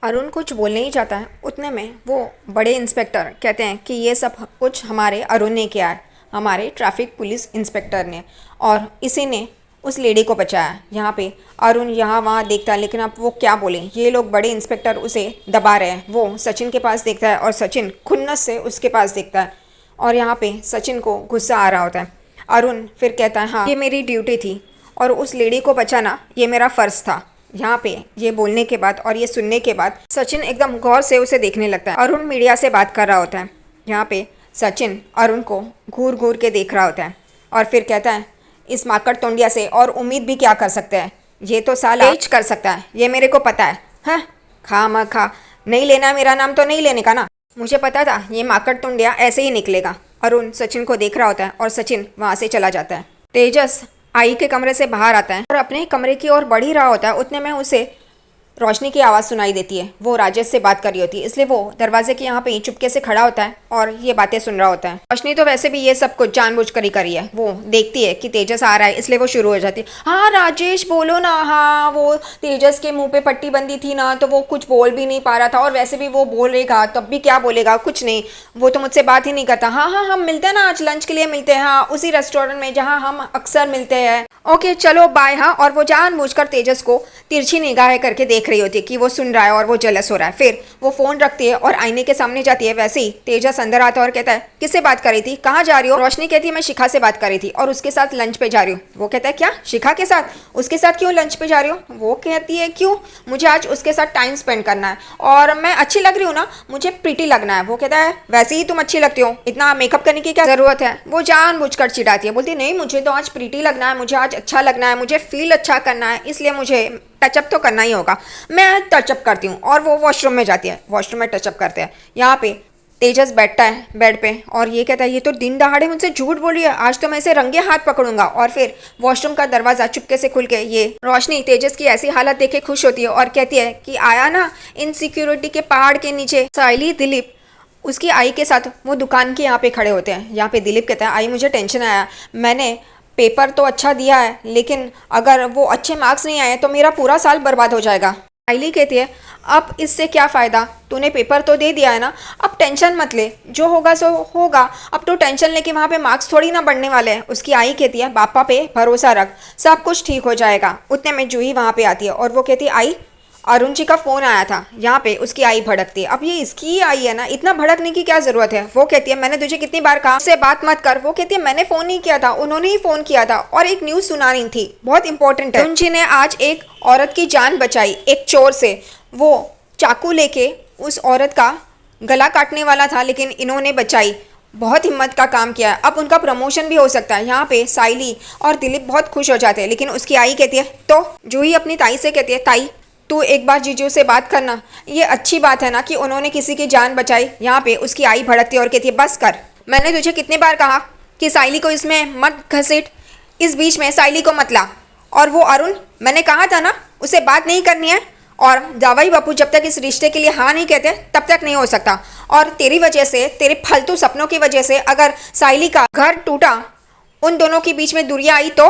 अरुण कुछ बोलने ही चाहता है, उतने में वो बड़े इंस्पेक्टर कहते हैं कि ये सब कुछ हमारे अरुण ने किया है, हमारे ट्रैफिक पुलिस इंस्पेक्टर ने, और इसी ने उस लेडी को बचाया। यहाँ पे अरुण यहाँ वहाँ देखता है, लेकिन अब वो क्या बोले, ये लोग बड़े इंस्पेक्टर उसे दबा रहे हैं। वो सचिन के पास देखता है और सचिन खुन्नस से उसके पास देखता है, और यहाँ पे सचिन को गुस्सा आ रहा होता है। अरुण फिर कहता है, हाँ ये मेरी ड्यूटी थी और उस लेडी को बचाना ये मेरा फ़र्ज़ था। यहाँ पे ये बोलने के बाद और ये सुनने के बाद सचिन एकदम गौर से उसे देखने लगता है। अरुण मीडिया से बात कर रहा होता है। यहाँ पे सचिन अरुण को घूर घूर के देख रहा होता है और फिर कहता है, इस माकड़ तोंडिया से और उम्मीद भी क्या कर सकते हैं, ये तो साला पेच कर सकता है, ये मेरे को पता है। हाँ खा म खा, नहीं लेना मेरा नाम तो नहीं लेने का ना, मुझे पता था ये माकड़ तोंडिया ऐसे ही निकलेगा। अरुण सचिन को देख रहा होता है और सचिन वहाँ से चला जाता है। तेजस आई के कमरे से बाहर आता है और अपने कमरे की ओर बढ़ ही रहा होता है, उतने में उसे रोशनी की आवाज़ सुनाई देती है। वो राजेश से बात कर रही होती है, इसलिए वो दरवाजे के यहाँ पे ही चुपके से खड़ा होता है और ये बातें सुन रहा होता है। रोशनी तो वैसे भी ये सब कुछ जानबूझ कर ही करी है। वो देखती है कि तेजस आ रहा है, इसलिए वो शुरू हो जाती है, हाँ राजेश बोलो ना। हाँ वो तेजस के मुंह पे पट्टी बंदी थी ना, तो वो कुछ बोल भी नहीं पा रहा था, और वैसे भी वो बोलेगा तब भी क्या बोलेगा, कुछ नहीं, वो तो मुझसे बात ही नहीं करता। हाँ हाँ हम मिलते हैं ना, आज लंच के लिए मिलते हैं, हाँ उसी रेस्टोरेंट में जहाँ हम अक्सर मिलते हैं, ओके चलो बाय। हाँ और वो जानबूझकर तेजस को तिरछी निगाहें करके देख रही होती है कि वो सुन रहा है और वो जेलस हो रहा है। फिर वो फ़ोन रखती है और आईने के सामने जाती है। वैसे ही तेजस अंदर आता है और कहता है, किससे बात कर रही थी, कहाँ जा रही हो? रोशनी कहती है, मैं शिखा से बात कर रही थी और उसके साथ लंच पे जा रही हूँ। वो कहता है, क्या शिखा के साथ? उसके साथ क्यों लंच पे जा रही हो? वो कहती है, क्यों, मुझे आज उसके साथ टाइम स्पेंड करना है और मैं अच्छी लग रही हूँ ना, मुझे प्रीटी लगना है। वो कहता है, वैसे ही तुम अच्छी लगती हो, इतना मेकअप करने की क्या ज़रूरत है? वो जानबूझकर चिढ़ाती है, बोलती नहीं मुझे तो आज प्रीटी लगना है, मुझे आज अच्छा लगना है, मुझे फील अच्छा करना है, इसलिए मुझे टचअप तो करना ही होगा। मैं टचअप करती हूँ। और वो वॉशरूम में जाती है, वॉशरूम में टचअप करते हैं। यहाँ पे तेजस बैठता है बेड पे और ये कहता है, ये तो दिन दहाड़े मुझसे झूठ बोल रही है, आज तो मैं इसे रंगे हाथ पकड़ूंगा। और फिर वॉशरूम का दरवाज़ा चुपके से खुल के ये रोशनी तेजस की ऐसी हालत देख के खुश होती है और कहती है कि आया ना इनसिक्योरिटी के पहाड़ के नीचे साइली दिलीप, उसकी आई के साथ वो दुकान के यहाँ पे खड़े होते हैं। यहाँ पे दिलीप कहता है, आई मुझे टेंशन आया, मैंने पेपर तो अच्छा दिया है, लेकिन अगर वो अच्छे मार्क्स नहीं आए तो मेरा पूरा साल बर्बाद हो जाएगा। साइली कहती है, अब इससे क्या फ़ायदा, तूने पेपर तो दे दिया है ना, अब टेंशन मत ले, जो होगा सो होगा, अब तो टेंशन लेके वहाँ पे मार्क्स थोड़ी ना बढ़ने वाले हैं। उसकी आई कहती है, पापा पे भरोसा रख, सब कुछ ठीक हो जाएगा। उतने में जूही वहाँ पे आती है और वो कहती है, आई अरुण जी का फ़ोन आया था। यहाँ पे उसकी आई भड़कती है, अब ये इसकी ही आई है ना, इतना भड़कने की क्या ज़रूरत है? वो कहती है, मैंने तुझे कितनी बार कहा उससे बात मत कर। वो कहती है, मैंने फ़ोन नहीं किया था, उन्होंने ही फ़ोन किया था और एक न्यूज़ सुनानी थी, बहुत इंपॉर्टेंट है। अरुण जी ने आज एक औरत की जान बचाई एक चोर से। वो चाकू लेके उस औरत का गला काटने वाला था, लेकिन इन्होंने बचाई, बहुत हिम्मत का काम किया है, अब उनका प्रमोशन भी हो सकता है। यहाँ पे साइली और दिलीप बहुत खुश हो जाते हैं, लेकिन उसकी आई कहती है, तो जूही अपनी ताई से कहती है, ताई तू एक बार जीजू से बात करना, ये अच्छी बात है ना कि उन्होंने किसी की जान बचाई। यहाँ पे उसकी आई भड़कती है और कहती है, बस कर, मैंने तुझे कितनी बार कहा कि साइली को इसमें मत घसीट, इस बीच में साइली को मत ला। और वो अरुण, मैंने कहा था ना उसे बात नहीं करनी है, और जावाई बापू जब तक इस रिश्ते के लिए हाँ नहीं कहते तब तक नहीं हो सकता। और तेरी वजह से, तेरे फालतू सपनों की वजह से अगर साइली का घर टूटा, उन दोनों के बीच में दूरियां आई तो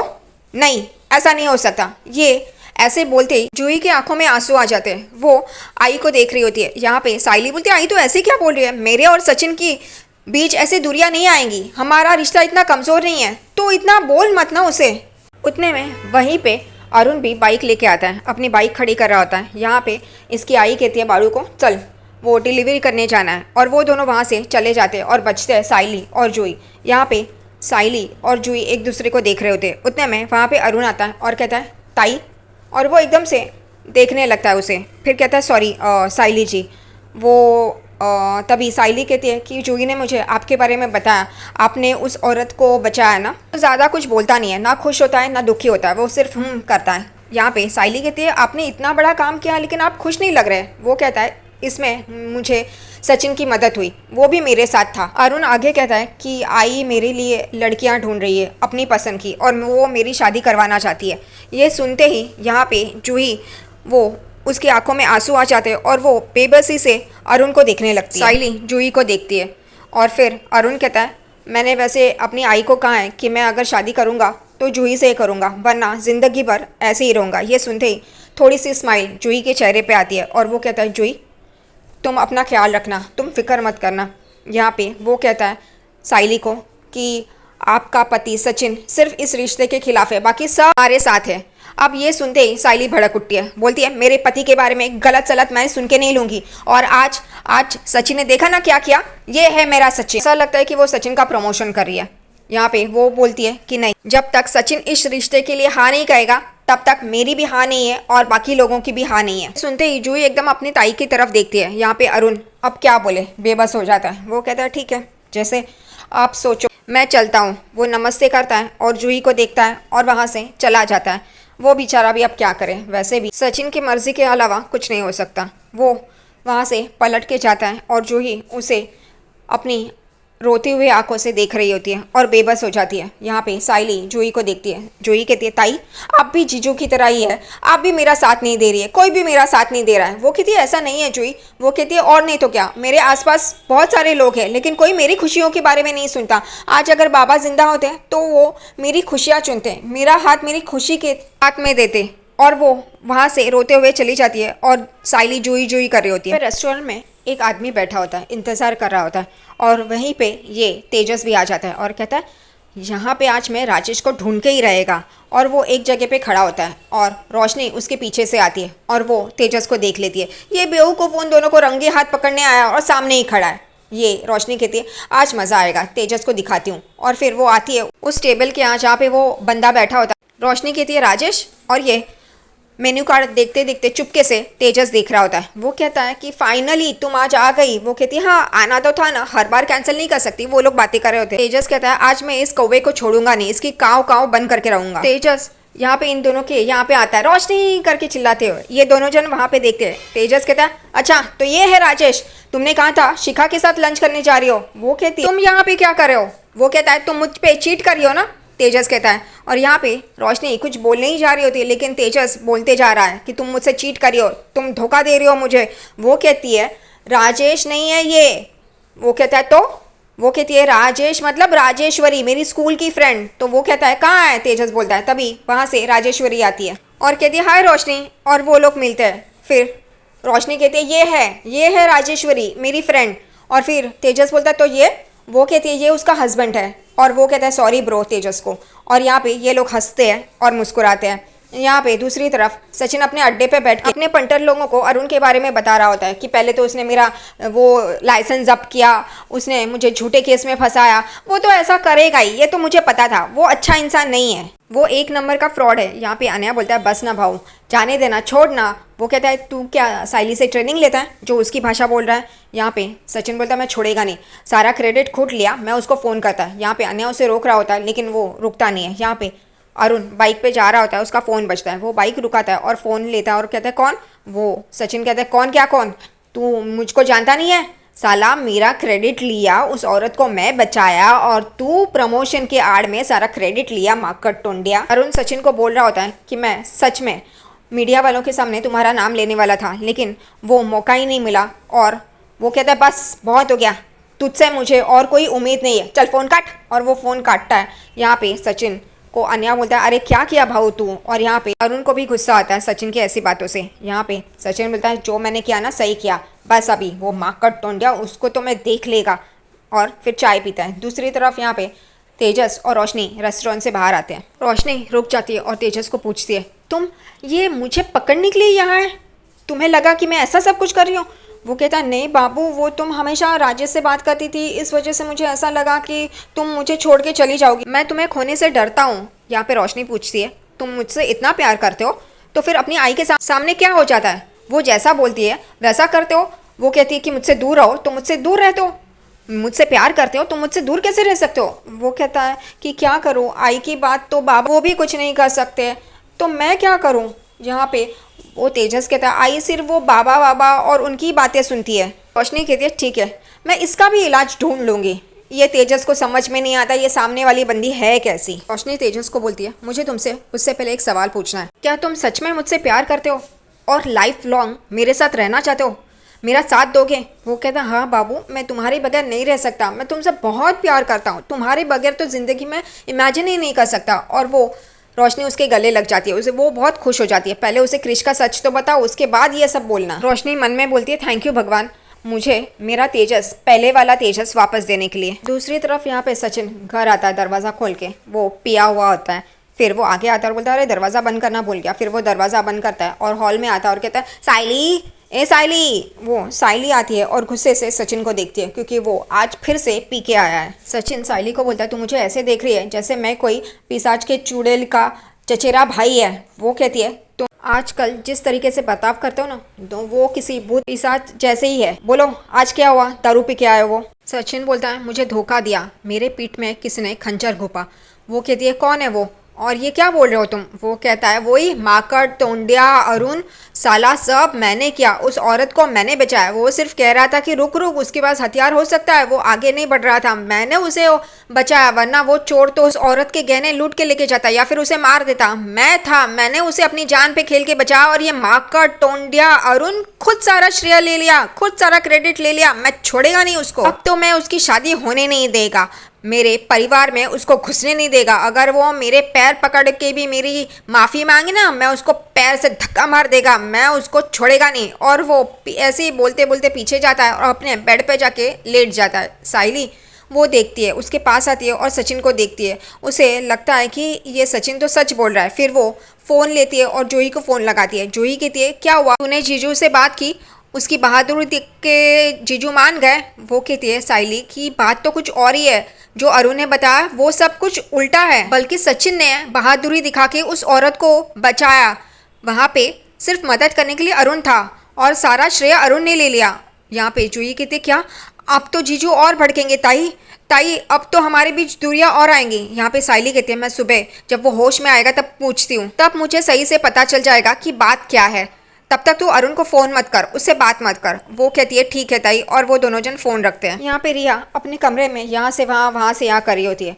नहीं, ऐसा नहीं हो सकता। ये ऐसे बोलते ही जूही की आंखों में आंसू आ जाते हैं। वो आई को देख रही होती है। यहाँ पे साइली बोलती है, आई तो ऐसे क्या बोल रही है, मेरे और सचिन की बीच ऐसे दूरियां नहीं आएंगी, हमारा रिश्ता इतना कमज़ोर नहीं है, तो इतना बोल मत ना उसे। उतने में वहीं पे अरुण भी बाइक लेके आता है, अपनी बाइक खड़ी कर रहा होता है। यहाँ पे इसकी आई कहती है बाड़ू को, चल वो डिलीवरी करने जाना है, और वो दोनों वहाँ से चले जाते हैं और बचते हैं साइली और जूही। यहाँ पे साइली और जूही एक दूसरे को देख रहे होते हैं। उतने में वहाँ पे अरुण आता है और कहता है, ताई, और वो एकदम से देखने लगता है उसे, फिर कहता है, सॉरी साइली जी। वो तभी साइली कहती है कि जूही ने मुझे आपके बारे में बताया, आपने उस औरत को बचाया ना। तो ज़्यादा कुछ बोलता नहीं है, ना खुश होता है ना दुखी होता है, वो सिर्फ करता है। यहाँ पे साइली कहती है, आपने इतना बड़ा काम किया लेकिन आप खुश नहीं लग रहे। वो कहता है, इसमें मुझे सचिन की मदद हुई, वो भी मेरे साथ था। अरुण आगे कहता है कि आई मेरे लिए लड़कियां ढूंढ रही है अपनी पसंद की, और वो मेरी शादी करवाना चाहती है। ये सुनते ही यहाँ पे जूही, वो उसकी आंखों में आंसू आ जाते हैं और वो बेबसी से अरुण को देखने लगती है। साइली जूही को देखती है और फिर अरुण कहता है, मैंने वैसे अपनी आई को कहा है कि मैं अगर शादी करूँगा तो जूही से ही करूँगा, वरना ज़िंदगी भर ऐसे ही रहूँगा। ये सुनते ही थोड़ी सी स्माइल जूही के चेहरे पे आती है और वो कहता है जूही तुम अपना ख्याल रखना, तुम फिक्र मत करना। यहाँ पे वो कहता है साइली को कि आपका पति सचिन सिर्फ इस रिश्ते के खिलाफ है, बाकी सब हमारे साथ है। अब ये सुनते ही साइली भड़क उठती है, बोलती है मेरे पति के बारे में गलत सलत मैं सुन के नहीं लूँगी। और आज आज सचिन ने देखा ना क्या किया, ये है मेरा सचिन। ऐसा लगता है कि वो सचिन का प्रमोशन कर रही है। यहाँ पे वो बोलती है कि नहीं, जब तक सचिन इस रिश्ते के लिए हाँ नहीं कहेगा तब तक मेरी भी हाँ नहीं है और बाकी लोगों की भी हाँ नहीं है। सुनते ही जूही एकदम अपनी ताई की तरफ देखती है। यहाँ पे अरुण अब क्या बोले, बेबस हो जाता है। वो कहता है ठीक है जैसे आप सोचो, मैं चलता हूँ। वो नमस्ते करता है और जूही को देखता है और वहाँ से चला जाता है। वो बेचारा भी अब क्या करे, वैसे भी सचिन की मर्जी के अलावा कुछ नहीं हो सकता। वो वहाँ से पलट के जाता है और जूही उसे अपनी रोती हुई आंखों से देख रही होती है और बेबस हो जाती है। यहाँ पे साइली जूही को देखती है। जूही कहती है ताई आप भी जीजू की तरह ही है, आप भी मेरा साथ नहीं दे रही है, कोई भी मेरा साथ नहीं दे रहा है। वो कहती है ऐसा नहीं है जूही। वो कहती है और नहीं तो क्या, मेरे आसपास बहुत सारे लोग हैं लेकिन कोई मेरी खुशियों के बारे में नहीं सुनता। आज अगर बाबा जिंदा होते हैं तो वो मेरी खुशियाँ चुनते, मेरा हाथ मेरी खुशी के हाथ में देते। और वो वहाँ से रोते हुए चली जाती है और साइली जूही जूही कर रही होती है। रेस्टोरेंट में एक आदमी बैठा होता है, इंतज़ार कर रहा होता है और वहीं पे ये तेजस भी आ जाता है और कहता है यहाँ पे आज मैं राजेश को ढूंढ के ही रहेगा। और वो एक जगह पे खड़ा होता है और रोशनी उसके पीछे से आती है और वो तेजस को देख लेती है। ये बेवकूफ़ उन दोनों को रंगे हाथ पकड़ने आया और सामने ही खड़ा है। ये रोशनी कहती है आज मज़ा आएगा, तेजस को दिखाती हूँ। और फिर वो आती है उस टेबल के यहाँ जहाँ पे वो बंदा बैठा होता है। रोशनी कहती है राजेश, और ये मेन्यू कार्ड देखते देखते चुपके से तेजस देख रहा होता है। वो कहता है कि फाइनली तुम आज आ गई। वो कहती है हाँ आना तो था ना, हर बार कैंसिल नहीं कर सकती। वो लोग बातें कर रहे होते हैं। तेजस कहता है आज मैं इस कौवे को छोड़ूंगा नहीं, इसकी काव काव बंद करके रहूंगा। तेजस यहाँ पे इन दोनों के यहाँ पे आता है, रोशनी करके चिल्लाते हुए। ये दोनों जन वहाँ पे देखते हैं। तेजस कहता है अच्छा तो ये है राजेश, तुमने कहा था शिखा के साथ लंच करने जा रही हो। वो कहती है तुम यहाँ पे क्या कर रहे हो। वो कहता है तुम मुझ पे चीट कर रही हो ना, तेजस कहता है। और यहाँ पे रोशनी कुछ बोलने ही जा रही होती है लेकिन तेजस बोलते जा रहा है कि तुम मुझसे चीट करी हो, तुम धोखा दे रही हो मुझे। वो कहती है राजेश नहीं है ये। वो कहता है तो, वो कहती है राजेश मतलब राजेश्वरी, मेरी स्कूल की फ्रेंड। तो वो कहता है कहाँ है, तेजस बोलता है। तभी वहाँ से राजेश्वरी आती है और कहती है हाय रोशनी, और वो लोग मिलते हैं। फिर रोशनी कहती है ये है राजेश्वरी मेरी फ्रेंड। और फिर तेजस बोलता है तो ये, वो कहती है ये उसका हस्बैंड है। और वो कहता है सॉरी ब्रो तेजस को। और यहाँ पे ये लोग हंसते हैं और मुस्कुराते हैं। यहाँ पे दूसरी तरफ सचिन अपने अड्डे पे बैठ के अपने पंटर लोगों को अरुण के बारे में बता रहा होता है कि पहले तो उसने मेरा वो लाइसेंस जब्त किया, उसने मुझे झूठे केस में फंसाया, वो तो ऐसा करेगा ही, ये तो मुझे पता था, वो अच्छा इंसान नहीं है, वो एक नंबर का फ्रॉड है। यहाँ पे अनया बोलता है बस ना भाऊ, जाने देना, छोड़ ना। वो कहता है तू क्या साइली से ट्रेनिंग लेता है जो उसकी भाषा बोल रहा है। यहाँ पे सचिन बोलता है मैं छोड़ेगा नहीं, सारा क्रेडिट खुद लिया, मैं उसको फ़ोन करता है। यहाँ पे अनया उसे रोक रहा होता है लेकिन वो रुकता नहीं है। यहाँ पे अरुण बाइक पे जा रहा होता है, उसका फ़ोन बजता है, वो बाइक रुकाता है और फ़ोन लेता है और कहता है कौन। वो सचिन कहता है कौन क्या कौन, तू मुझको जानता नहीं है साला, मेरा क्रेडिट लिया, उस औरत को मैं बचाया और तू प्रमोशन के आड़ में सारा क्रेडिट लिया, माकड़ टोंडिया। अरुण सचिन को बोल रहा होता है कि मैं सच में मीडिया वालों के सामने तुम्हारा नाम लेने वाला था लेकिन वो मौका ही नहीं मिला। और वो कहता है बस बहुत हो गया, तुझसे मुझे और कोई उम्मीद नहीं है, चल फ़ोन काट। और वो फ़ोन काटता है। यहाँ पे सचिन को अनया बोलता है अरे क्या किया भाऊ तू। और यहाँ पे अरुण को भी गुस्सा आता है सचिन की ऐसी बातों से। यहाँ पे सचिन बोलता है जो मैंने किया ना सही किया, बस अभी वो माकड़ टोंडिया उसको तो मैं देख लेगा। और फिर चाय पीता है। दूसरी तरफ यहाँ पे तेजस और रोशनी रेस्टोरेंट से बाहर आते हैं। रोशनी रुक जाती है और तेजस को पूछती है तुम ये मुझे पकड़ने के लिए यहाँ है, तुम्हें लगा कि मैं ऐसा सब कुछ कर रही हूँ। वो कहता है नहीं बाबू, वो तुम हमेशा राजेश से बात करती थी, इस वजह से मुझे ऐसा लगा कि तुम मुझे छोड़ के चली जाओगी, मैं तुम्हें खोने से डरता हूँ। यहाँ पे रोशनी पूछती है तुम मुझसे इतना प्यार करते हो तो फिर अपनी आई के सामने क्या हो जाता है, वो जैसा बोलती है वैसा करते हो। वो कहती है कि मुझसे दूर रहो तो मुझसे दूर रहते हो, मुझसे प्यार करते हो तो मुझसे दूर कैसे रह सकते हो। वो कहता है कि क्या करूँ, आई की बात तो बाबा वो भी कुछ नहीं कर सकते तो मैं क्या करूँ। यहाँ पे वो तेजस कहता है आई सिर्फ वो बाबा बाबा और उनकी बातें सुनती है। रोशनी कहती है ठीक है मैं इसका भी इलाज ढूंढ लूँगी, ये तेजस को समझ में नहीं आता ये सामने वाली बंदी है कैसी। रोशनी तेजस को बोलती है मुझे तुमसे उससे पहले एक सवाल पूछना है, क्या तुम सच में मुझसे प्यार करते हो और लाइफ लॉन्ग मेरे साथ रहना चाहते हो, मेरा साथ दोगे। वो कहता है हाँ बाबू, मैं तुम्हारे बगैर नहीं रह सकता, मैं तुमसे बहुत प्यार करता हूँ, तुम्हारे बगैर तो ज़िंदगी में इमेजिन ही नहीं कर सकता। और वो रोशनी उसके गले लग जाती है, उसे वो बहुत खुश हो जाती है। पहले उसे क्रिश का सच तो बताओ, उसके बाद ये सब बोलना। रोशनी मन में बोलती है थैंक यू भगवान, मुझे मेरा तेजस, पहले वाला तेजस वापस देने के लिए। दूसरी तरफ यहाँ पे सचिन घर आता है दरवाज़ा खोल के, वो पिया हुआ होता है। फिर वो आगे आता है और बोलता है अरे दरवाज़ा बंद करना भूल गया। फिर वो दरवाज़ा बंद करता है और हॉल में आता है और कहता है साइली, ए साइली। वो साइली आती है और गुस्से से सचिन को देखती है क्योंकि वो आज फिर से पी के आया है। सचिन साइली को बोलता है तू मुझे ऐसे देख रही है जैसे मैं कोई पिशाच के चुड़ैल का चचेरा भाई है। वो कहती है तुम आजकल जिस तरीके से बर्ताव करते हो ना, तो वो किसी भूत पिशाच जैसे ही है। बोलो आज क्या हुआ, दारू पी के आए हो? वो सचिन बोलता है मुझे धोखा दिया, मेरे पीठ में किसी ने खंजर घोंपा। वो कहती है कौन है वो, और ये क्या बोल रहे हो तुम? वो कहता है वही माकड़ तोंडिया अरुण, साला सब मैंने किया, उस औरत को मैंने बचाया। वो सिर्फ कह रहा था कि रुक रुक, उसके पास हथियार हो सकता है, वो आगे नहीं बढ़ रहा था, मैंने उसे बचाया, वरना वो चोर तो उस औरत के गहने लूट के लेके जाता या फिर उसे मार देता। मैं था, मैंने उसे अपनी जान पे खेल के बचाया, और ये माकड़ टोंडिया अरुण खुद सारा श्रेय ले लिया, खुद सारा क्रेडिट ले लिया। मैं छोड़ेगा नहीं उसको, अब तो मैं उसकी शादी होने नहीं देगा, मेरे परिवार में उसको घुसने नहीं देगा। अगर वो मेरे पैर पकड़ के भी मेरी माफ़ी मांगे ना, मैं उसको पैर से धक्का मार देगा, मैं उसको छोड़ेगा नहीं। और वो ऐसे ही बोलते बोलते पीछे जाता है और अपने बेड पे जाके लेट जाता है। साइली वो देखती है, उसके पास आती है और सचिन को देखती है। उसे लगता है कि ये सचिन तो सच बोल रहा है। फिर वो फ़ोन लेती है और जूही को फ़ोन लगाती है। जूही कहती है क्या हुआ, तूने जीजू से बात की, उसकी बहादुरी देख के जीजू मान गए? वो कहती है साइली की बात तो कुछ और ही है, जो अरुण ने बताया वो सब कुछ उल्टा है, बल्कि सचिन ने बहादुरी दिखा के उस औरत को बचाया। वहाँ पे सिर्फ मदद करने के लिए अरुण था और सारा श्रेय अरुण ने ले लिया। यहाँ पे जूही कहते क्या, अब तो जीजू और भड़केंगे ताई, ताई अब तो हमारे बीच दूरियां और आएंगी। यहाँ पे साइली कहती है मैं सुबह जब वो होश में आएगा तब पूछती हूँ, तब मुझे सही से पता चल जाएगा कि बात क्या है। तब तक तू अरुण को फ़ोन मत कर, उससे बात मत कर। वो कहती है ठीक है ताई, और वो दोनों जन फ़ोन रखते हैं। यहाँ पे रिया अपने कमरे में यहाँ से वहाँ, वहाँ से यहाँ कर रही होती है।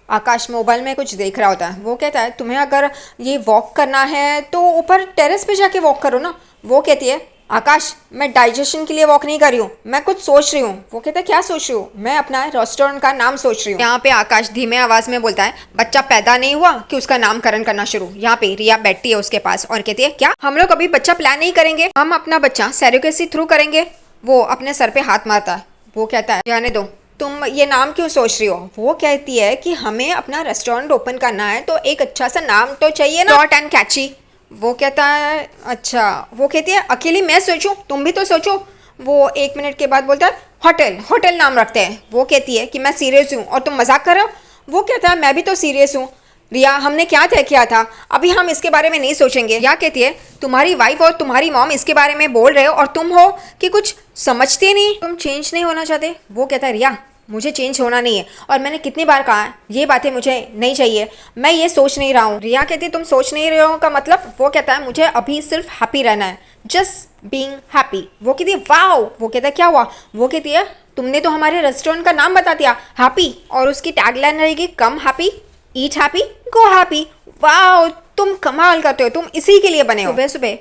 आकाश मोबाइल में कुछ देख रहा होता है। वो कहता है तुम्हें अगर ये वॉक करना है तो ऊपर टेरेस पे जाके वॉक करो ना। वो कहती है आकाश मैं डाइजेशन के लिए वॉक नहीं कर रही हूँ, मैं कुछ सोच रही हूँ। वो कहता है क्या सोच रही हूँ? मैं अपना रेस्टोरेंट का नाम सोच रही हूँ। यहाँ पे आकाश धीमे आवाज में बोलता है बच्चा पैदा नहीं हुआ कि उसका नामकरण करना शुरू। यहाँ पे रिया बैठती है उसके पास और कहती है क्या हम लोग अभी बच्चा प्लान नहीं करेंगे, हम अपना बच्चा सैरोगेसी थ्रू करेंगे। वो अपने सर पे हाथ मारता है। वो कहता है जाने दो, तुम ये नाम क्यों सोच रही हो? वो कहती है कि हमें अपना रेस्टोरेंट ओपन करना है तो एक अच्छा सा नाम तो चाहिए ना, शॉर्ट एंड कैची। वो कहता है अच्छा। वो कहती है अकेली मैं सोचूं, तुम भी तो सोचो। वो 1 मिनट के बाद बोलता है होटल, होटल नाम रखते हैं। वो कहती है कि मैं सीरियस हूँ और तुम मजाक कर रहे हो। वो कहता है मैं भी तो सीरियस हूँ रिया, हमने क्या तय किया था, अभी हम इसके बारे में नहीं सोचेंगे। या कहती है तुम्हारी वाइफ और तुम्हारी मॉम इसके बारे में बोल रहे हो और तुम हो कि कुछ समझते नहीं, तुम चेंज नहीं होना चाहते। वो कहता है रिया मुझे चेंज होना नहीं है, और मैंने कितनी बार कहा है ये बातें मुझे नहीं चाहिए, मैं ये सोच नहीं रहा हूँ। रिया कहती है तुम सोच नहीं रहे हो का मतलब? वो कहता है मुझे अभी सिर्फ हैप्पी रहना है, जस्ट बीइंग हैप्पी। वो कहती है वाओ। वो कहता है क्या हुआ? वो कहती है तुमने तो हमारे रेस्टोरेंट का नाम बता दिया हैप्पी, और उसकी टैगलाइन रहेगी कम हैप्पी ईट हैप्पी गो हैप्पी। वाओ तुम कमाल करते हो, तुम इसी के लिए बने हो। सुबह सुबह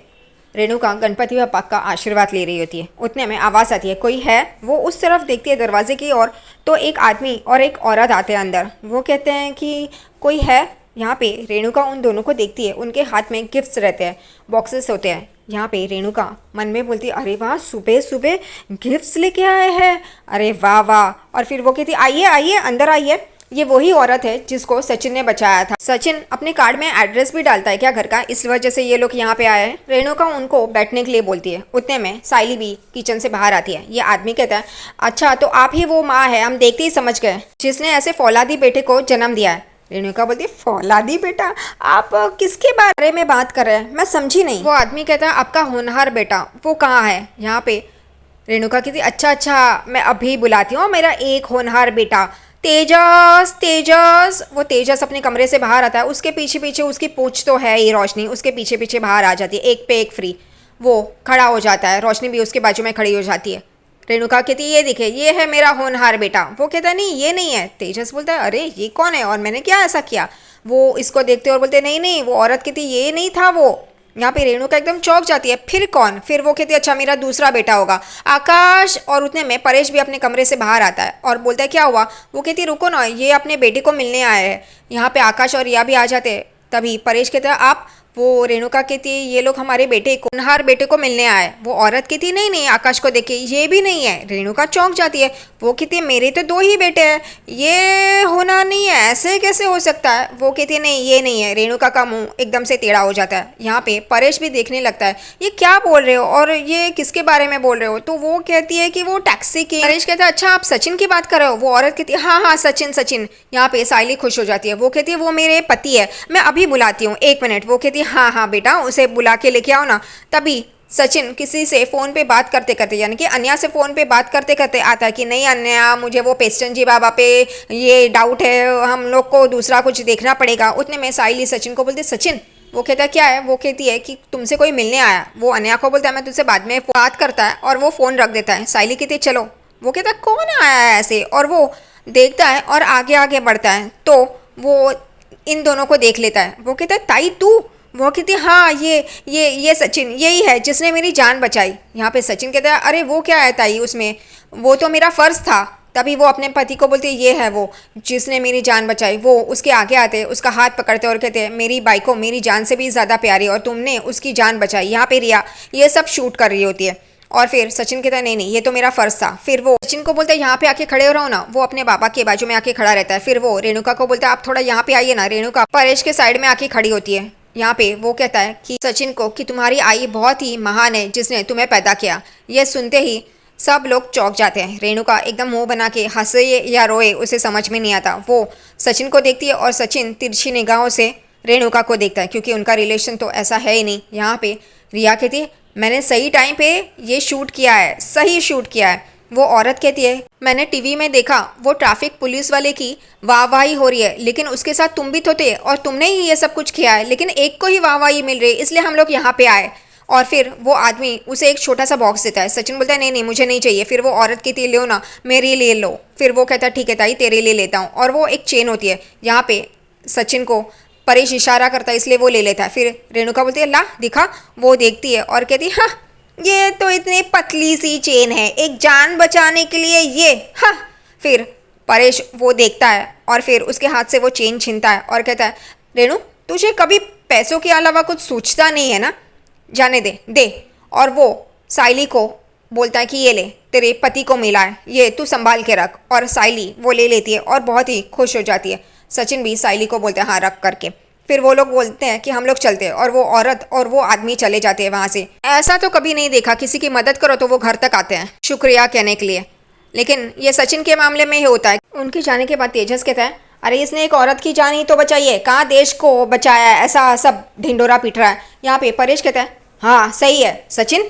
रेणुका गणपति बप्पा का आशीर्वाद ले रही होती है। उतने में आवाज़ आती है कोई है। वो उस तरफ देखती है दरवाजे की ओर, तो एक आदमी और एक औरत आते हैं अंदर। वो कहते हैं कि कोई है। यहाँ पे रेणुका उन दोनों को देखती है, उनके हाथ में गिफ्ट्स रहते हैं, बॉक्सेस होते हैं। यहाँ पे रेणुका मन में बोलती है अरे वाह सुबह सुबह गिफ्ट्स लेके आए हैं, अरे वाह वाह। और फिर वो कहती आइए आइए अंदर आइए। ये वही औरत है जिसको सचिन ने बचाया था। सचिन अपने कार्ड में एड्रेस भी डालता है क्या घर का, इस वजह से ये लोग यहाँ पे आए हैं। रेणुका उनको बैठने के लिए बोलती है। उतने में साइली भी किचन से बाहर आती है। ये आदमी कहता है अच्छा तो आप ही वो माँ है, हम देखते ही समझ गए, जिसने ऐसे फौलादी बेटे को जन्म दिया है। रेणुका बोलती है फौलादी बेटा, आप किसके बारे में बात कर रहे हैं, मैं समझी नहीं। वो आदमी कहता है आपका होनहार बेटा वो कहाँ है? यहाँ पे रेणुका कहती अच्छा अच्छा मैं अभी बुलाती हूँ, मेरा एक होनहार बेटा तेजस। तेजस वो तेजस अपने कमरे से बाहर आता है। उसके पीछे पीछे उसकी पूंछ तो है ही रोशनी, उसके पीछे पीछे बाहर आ जाती है, एक पे एक फ्री। वो खड़ा हो जाता है, रोशनी भी उसके बाजू में खड़ी हो जाती है। रेणुका कहती है ये देखिए ये है मेरा होनहार बेटा। वो कहता है नहीं ये नहीं है। तेजस बोलता है अरे ये कौन है और मैंने क्या ऐसा किया? वो इसको देखते और बोलते नहीं नहीं। वो औरत कहती ये नहीं था वो। यहाँ पे रेणुका एकदम चौंक जाती है, फिर कौन? फिर वो कहती है अच्छा मेरा दूसरा बेटा होगा आकाश। और उतने में परेश भी अपने कमरे से बाहर आता है और बोलता है क्या हुआ? वो कहती है रुको ना, ये अपने बेटे को मिलने आए हैं। यहाँ पे आकाश और रिया भी आ जाते हैं। तभी परेश कहता है आप, वो रेणुका कहती है ये लोग हमारे बेटे को, नहार बेटे को मिलने आए। वो औरत कहती है नहीं नहीं, आकाश को देख के ये भी नहीं है। रेणुका चौंक जाती है। वो कहती है मेरे तो 2 ही बेटे हैं, ये होना नहीं है, ऐसे कैसे हो सकता है। वो कहती है नहीं ये नहीं है। रेणुका का मुंह एकदम से टेढ़ा हो जाता है। यहाँ पे परेश भी देखने लगता है ये क्या बोल रहे हो और ये किसके बारे में बोल रहे हो। तो वो कहती है कि वो टैक्सी की। परेश कहता है अच्छा आप सचिन की बात कर रहे हो। वो औरत कहती है हाँ हाँ सचिन सचिन। यहाँ पे साइली खुश हो जाती है। वो कहती है वो मेरे पति है, मैं अभी बुलाती हूँ, 1 मिनट। वो कहती है हाँ हाँ बेटा उसे बुला के लेके आओ ना। तभी सचिन किसी से फ़ोन पे बात करते करते, यानी कि अन्या से फ़ोन पे बात करते करते आता है कि नहीं अन्या, मुझे वो पेस्टन जी बाबा पे ये डाउट है, हम लोग को दूसरा कुछ देखना पड़ेगा। उतने में साइली सचिन को बोलती सचिन। वो कहता है क्या है। वो कहती है कि तुमसे कोई मिलने आया। वो अन्या को बोलता है मैं तुझसे बाद में बात करता है, और वो फ़ोन रख देता है। साइली कहती है चलो। वो कहता है कौन आया है ऐसे, और वो देखता है और आगे आगे बढ़ता है तो वो इन दोनों को देख लेता है। वो कहता है ताई तू। वो कहती है हाँ ये सचिन यही है जिसने मेरी जान बचाई। यहाँ पे सचिन कहता है अरे वो क्या है ताई उसमें, वो तो मेरा फ़र्ज़ था। तभी वो अपने पति को बोलती है ये है वो जिसने मेरी जान बचाई। वो उसके आगे आते, उसका हाथ पकड़ते और कहते हैं मेरी बाई को मेरी जान से भी ज़्यादा प्यारी और तुमने उसकी जान बचाई। यहाँ पे रिया ये सब शूट कर रही होती है और फिर सचिन कहता है नहीं नहीं ये तो मेरा फ़र्ज़ था। फिर वो सचिन को बोलता है यहाँ पे आके खड़े हो रहो ना। वो अपने बाबा के बाजू में आके खड़ा रहता है। फिर वो रेणुका को बोलता है आप थोड़ा यहाँ पे आइए ना। रेणुका परेश के साइड में आके खड़ी होती है। यहाँ पे वो कहता है कि सचिन को कि तुम्हारी आई बहुत ही महान है जिसने तुम्हें पैदा किया। ये सुनते ही सब लोग चौंक जाते हैं। रेणुका एकदम मुंह बना के हंसे या रोए उसे समझ में नहीं आता। वो सचिन को देखती है और सचिन तिरछी निगाहों से रेणुका को देखता है क्योंकि उनका रिलेशन तो ऐसा है ही नहीं। यहाँ पे रिया कहती है मैंने सही टाइम पे ये शूट किया है, सही शूट किया है। वो औरत कहती है मैंने टीवी में देखा वो ट्रैफिक पुलिस वाले की वाहवाही हो रही है, लेकिन उसके साथ तुम भी तो थे और तुमने ही ये सब कुछ किया है, लेकिन एक को ही वाहवाही मिल रही है इसलिए हम लोग यहाँ पे आए। और फिर वो आदमी उसे एक छोटा सा बॉक्स देता है। सचिन बोलता है नहीं नहीं मुझे नहीं चाहिए। फिर वो औरत कहती है लो ना मेरे लिए लो। फिर वो कहता है ठीक है ताई तेरे लिए लेता हूँ। और वो एक चेन होती है। यहाँ पे सचिन को परेश इशारा करता है इसलिए वो ले लेता है। फिर रेणुका बोलती है ला दिखा। वो देखती है और कहती है हाँ ये तो इतनी पतली सी चेन है, एक जान बचाने के लिए ये। हाँ। फिर परेश वो देखता है और फिर उसके हाथ से वो चेन छीनता है और कहता है रेणु तुझे कभी पैसों के अलावा कुछ सोचता नहीं है ना, जाने दे दे। और वो साइली को बोलता है कि ये ले तेरे पति को मिला है, ये तू संभाल के रख। और साइली वो ले लेती है और बहुत ही खुश हो जाती है। सचिन भी साइली को बोलते हैं हाँ रख करके। फिर वो लोग बोलते हैं कि हम लोग चलते हैं और वो औरत और वो आदमी चले जाते हैं वहाँ से। ऐसा तो कभी नहीं देखा किसी की मदद करो तो वो घर तक आते हैं शुक्रिया कहने के लिए, लेकिन ये सचिन के मामले में ही होता है। उनके जाने के बाद तेजस कहता है अरे इसने एक औरत की जान ही तो बचाई है, कहाँ देश को बचाया है, ऐसा सब ढिंडोरा पीट रहा है। यहाँ पे परेश कहता है हाँ सही है सचिन,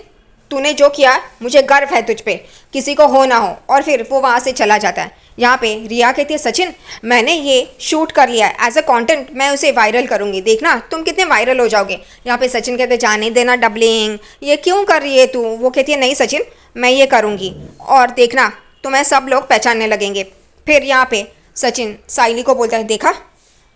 तूने जो किया मुझे गर्व है तुझ पे, किसी को हो ना हो। और फिर वो वहाँ से चला जाता है। यहाँ पे रिया कहती है सचिन मैंने ये शूट कर लिया है एज अ कंटेंट, मैं उसे वायरल करूँगी, देखना तुम कितने वायरल हो जाओगे। यहाँ पे सचिन कहते जाने देना डबलिंग, ये क्यों कर रही है तू। वो कहती है नहीं सचिन मैं ये करूँगी और देखना तुम्हें सब लोग पहचानने लगेंगे। फिर यहाँ पे सचिन साइली को बोलता है देखा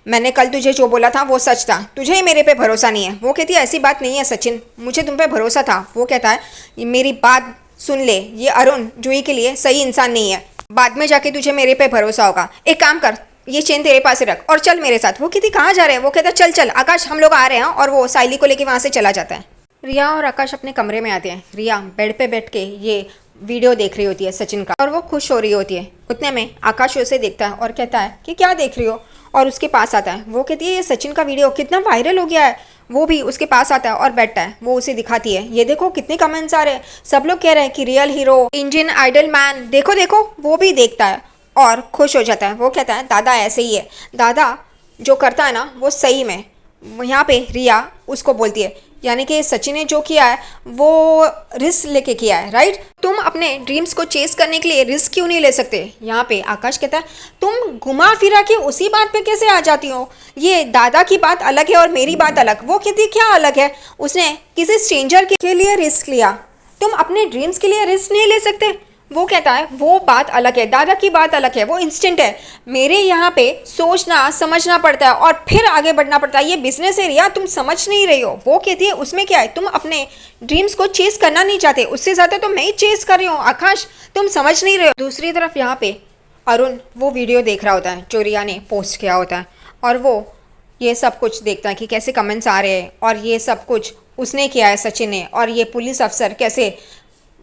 मैंने कल तुझे जो बोला था वो सच था, तुझे ही मेरे पे भरोसा नहीं है। वो कहती है ऐसी बात नहीं है सचिन, मुझे तुम पे भरोसा था। वो कहता है मेरी बात सुन ले, ये अरुण जूही के लिए सही इंसान नहीं है, बाद में जाके तुझे मेरे पे भरोसा होगा। एक काम कर ये चेन तेरे पास रख और चल मेरे साथ। वो कहती कहाँ जा रहे हैं। वो कहता चल चल आकाश हम लोग आ रहे हैं। और वो साइली को लेके वहाँ से चला जाता है। रिया और आकाश अपने कमरे में आते हैं। रिया बेड पे बैठ के ये वीडियो देख रही होती है सचिन का और वो खुश हो रही होती है। उतने में आकाश उसे देखता है और कहता है कि क्या देख रही हो, और उसके पास आता है। वो कहती है ये सचिन का वीडियो कितना वायरल हो गया है। वो भी उसके पास आता है और बैठता है। वो उसे दिखाती है ये देखो कितने कमेंट्स आ रहे हैं, सब लोग कह रहे हैं कि real hero Indian idol man, देखो देखो। वो भी देखता है और खुश हो जाता है। वो कहता है दादा ऐसे ही है, दादा जो करता है ना वो सही में। यहाँ पे रिया उसको बोलती है यानी कि सचिन ने जो किया है वो रिस्क लेके किया है, राइट। तुम अपने ड्रीम्स को चेस करने के लिए रिस्क क्यों नहीं ले सकते। यहाँ पे आकाश कहता है तुम घुमा फिरा के उसी बात पे कैसे आ जाती हो, ये दादा की बात अलग है और मेरी बात अलग। वो कहती क्या अलग है, उसने किसी स्ट्रेंजर के लिए रिस्क लिया, तुम अपने ड्रीम्स के लिए रिस्क नहीं ले सकते। वो कहता है वो बात अलग है, दादा की बात अलग है, वो इंस्टेंट है, मेरे यहाँ पे सोचना समझना पड़ता है और फिर आगे बढ़ना पड़ता है, ये बिजनेस है रिया, तुम समझ नहीं रही हो। वो कहती है उसमें क्या है, तुम अपने ड्रीम्स को चेस करना नहीं चाहते, उससे ज़्यादा तो मैं ही चेस कर रही हूँ आकाश, तुम समझ नहीं रहे हो। दूसरी तरफ यहाँ पे अरुण वो वीडियो देख रहा होता है जो रिया ने पोस्ट किया होता है और वो ये सब कुछ देखता है कि कैसे कमेंट्स आ रहे हैं और ये सब कुछ उसने किया है सचिन ने, और ये पुलिस अफसर कैसे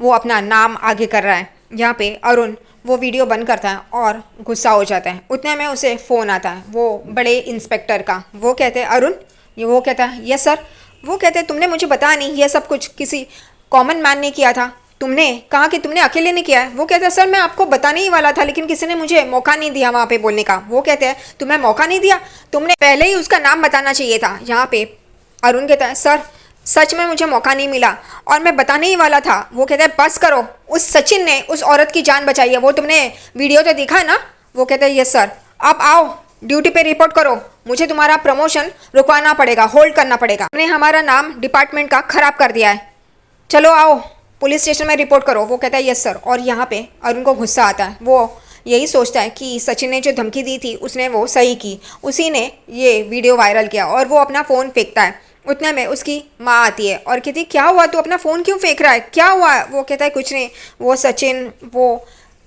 वो अपना नाम आगे कर रहा है। यहाँ पे अरुण वो वीडियो बंद करता है और गुस्सा हो जाता है। उतने में उसे फ़ोन आता है वो बड़े इंस्पेक्टर का। वो कहते हैं अरुण, ये वो कहता है यस सर। वो कहते हैं तुमने मुझे बताया नहीं, ये सब कुछ किसी कॉमन मैन ने किया था, तुमने कहा कि तुमने अकेले ने किया है। वो कहता है सर मैं आपको बताने ही वाला था लेकिन किसी ने मुझे मौका नहीं दिया वहाँ पे बोलने का। वो कहते हैं तुम्हें मौका नहीं दिया, तुमने पहले ही उसका नाम बताना चाहिए था। यहाँ पे अरुण कहता है सर सच में मुझे मौका नहीं मिला और मैं बताने ही वाला था। वो कहता है बस करो, उस सचिन ने उस औरत की जान बचाई है, वो तुमने वीडियो तो देखा है ना। वो कहता है यस सर। आप आओ ड्यूटी पे रिपोर्ट करो, मुझे तुम्हारा प्रमोशन रुकवाना पड़ेगा, होल्ड करना पड़ेगा, तुमने हमारा नाम डिपार्टमेंट का खराब कर दिया है, चलो आओ पुलिस स्टेशन में रिपोर्ट करो। वो कहता है यस सर। और यहाँ पे अरुण को गुस्सा आता है। वो यही सोचता है कि सचिन ने जो धमकी दी थी उसने वो सही की, उसी ने ये वीडियो वायरल किया, और वो अपना फ़ोन फेंकता है। उतने में उसकी माँ आती है और कहती क्या हुआ, तू अपना फ़ोन क्यों फेंक रहा है, क्या हुआ। वो कहता है कुछ नहीं। वो सचिन वो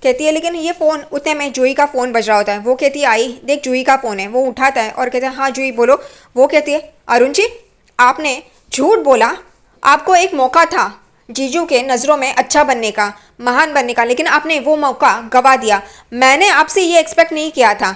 कहती है लेकिन ये फ़ोन, उतने में जूही का फ़ोन बज रहा होता है। वो कहती है आई देख जूही का फ़ोन है। वो उठाता है और कहता है हाँ जूही बोलो। वो कहती है अरुण जी आपने झूठ बोला, आपको एक मौका था जीजू के नज़रों में अच्छा बनने का, महान बनने का, लेकिन आपने वो मौका गवा दिया। मैंने आपसे ये एक्सपेक्ट नहीं किया था।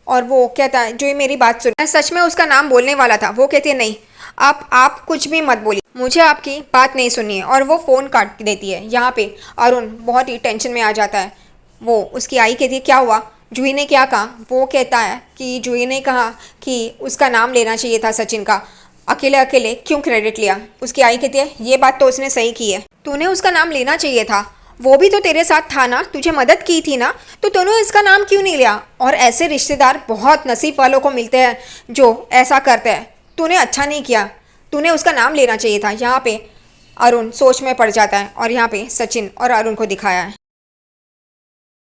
और वो कहता है जो ये मेरी बात सुन, मैं सच में उसका नाम बोलने वाला था। वो कहती है नहीं आप कुछ भी मत बोलिए, मुझे आपकी बात नहीं सुननी है। और वो फ़ोन काट देती है। यहाँ पे अरुण बहुत ही टेंशन में आ जाता है। वो उसकी आई कहती है क्या हुआ, जूही ने क्या कहा। वो कहता है कि जूही ने कहा कि उसका नाम लेना चाहिए था सचिन का, अकेले अकेले क्यों क्रेडिट लिया। उसकी आई कहती है ये बात तो उसने सही की है, तूने उसका नाम लेना चाहिए था, वो भी तो तेरे साथ था ना, तुझे मदद की थी ना, तो तूने इसका नाम क्यों नहीं लिया। और ऐसे रिश्तेदार बहुत नसीब वालों को मिलते हैं जो ऐसा करते हैं, तूने अच्छा नहीं किया, तूने उसका नाम लेना चाहिए था। यहाँ पे अरुण सोच में पड़ जाता है और यहाँ पे सचिन और अरुण को दिखाया है।